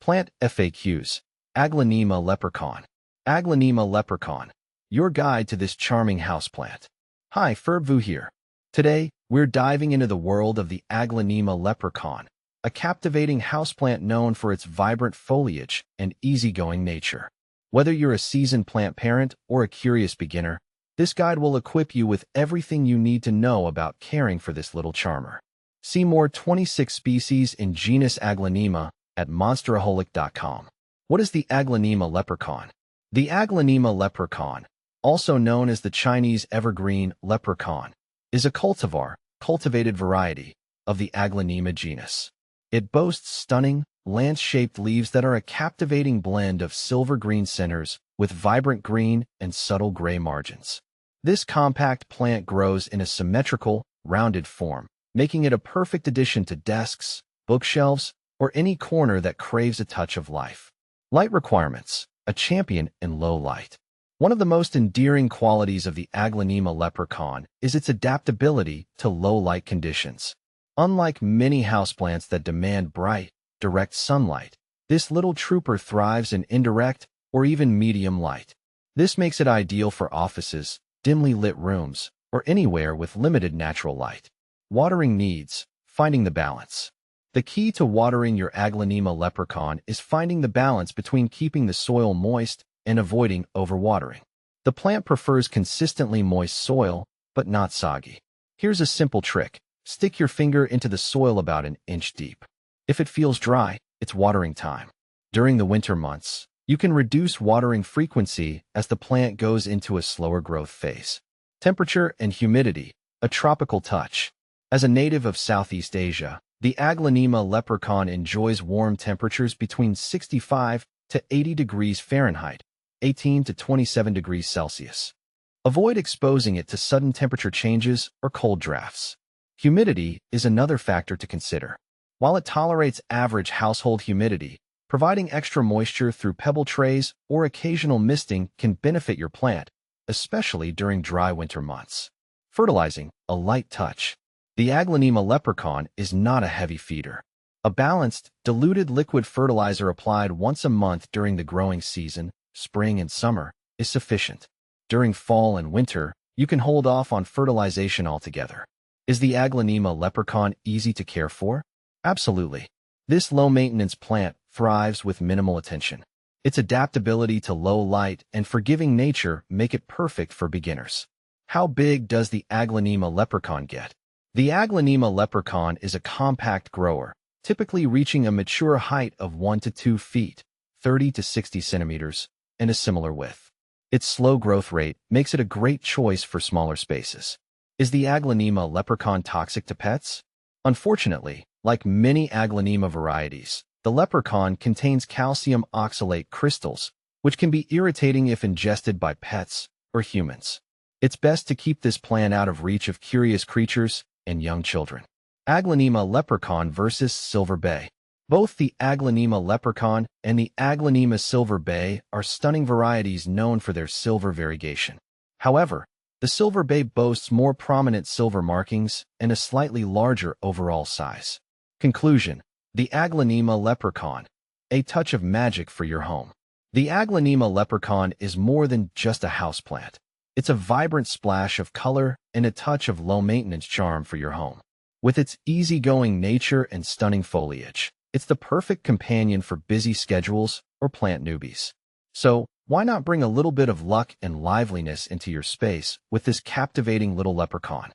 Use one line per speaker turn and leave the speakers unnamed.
Plant FAQs. Aglaonema leprechaun. Aglaonema leprechaun. Your guide to this charming houseplant. Hi, Ferbu here. Today, we're diving into the world of the Aglaonema leprechaun, a captivating houseplant known for its vibrant foliage and easygoing nature. Whether you're a seasoned plant parent or a curious beginner, this guide will equip you with everything you need to know about caring for this little charmer. See more 26 species in genus Aglaonema at monsteraholic.com. What is the Aglaonema leprechaun? The Aglaonema leprechaun, also known as the Chinese evergreen leprechaun, is a cultivar, cultivated variety, of the Aglaonema genus. It boasts stunning, lance-shaped leaves that are a captivating blend of silver-green centers with vibrant green and subtle gray margins. This compact plant grows in a symmetrical, rounded form, making it a perfect addition to desks, bookshelves, or any corner that craves a touch of life. Light requirements: a champion in low light. One of the most endearing qualities of the Aglaonema leprechaun is its adaptability to low light conditions. Unlike many houseplants that demand bright, direct sunlight, this little trooper thrives in indirect or even medium light. This makes it ideal for offices, dimly lit rooms, or anywhere with limited natural light. Watering needs: finding the balance. The key to watering your Aglaonema leprechaun is finding the balance between keeping the soil moist and avoiding overwatering. The plant prefers consistently moist soil, but not soggy. Here's a simple trick. Stick your finger into the soil about an inch deep. If it feels dry, it's watering time. During the winter months, you can reduce watering frequency as the plant goes into a slower growth phase. Temperature and humidity: a tropical touch. As a native of Southeast Asia, the Aglaonema leprechaun enjoys warm temperatures between 65 to 80 degrees Fahrenheit, 18 to 27 degrees Celsius. Avoid exposing it to sudden temperature changes or cold drafts. Humidity is another factor to consider. While it tolerates average household humidity, providing extra moisture through pebble trays or occasional misting can benefit your plant, especially during dry winter months. Fertilizing: a light touch. The Aglaonema leprechaun is not a heavy feeder. A balanced, diluted liquid fertilizer applied once a month during the growing season, spring and summer, is sufficient. During fall and winter, you can hold off on fertilization altogether. Is the Aglaonema leprechaun easy to care for? Absolutely. This low-maintenance plant thrives with minimal attention. Its adaptability to low light and forgiving nature make it perfect for beginners. How big does the Aglaonema leprechaun get? The Aglaonema leprechaun is a compact grower, typically reaching a mature height of 1 to 2 feet, 30 to 60 centimeters, and a similar width. Its slow growth rate makes it a great choice for smaller spaces. Is the Aglaonema leprechaun toxic to pets? Unfortunately, like many Aglaonema varieties, the leprechaun contains calcium oxalate crystals, which can be irritating if ingested by pets or humans. It's best to keep this plant out of reach of curious creatures and young children. Aglaonema leprechaun versus Silver Bay. Both the Aglaonema leprechaun and the Aglaonema silver bay are stunning varieties known for their silver variegation. However, the silver bay boasts more prominent silver markings and a slightly larger overall size. Conclusion: the Aglaonema leprechaun, a touch of magic for your home. The Aglaonema leprechaun is more than just a houseplant. It's a vibrant splash of color and a touch of low-maintenance charm for your home. With its easygoing nature and stunning foliage, it's the perfect companion for busy schedules or plant newbies. So, why not bring a little bit of luck and liveliness into your space with this captivating little leprechaun?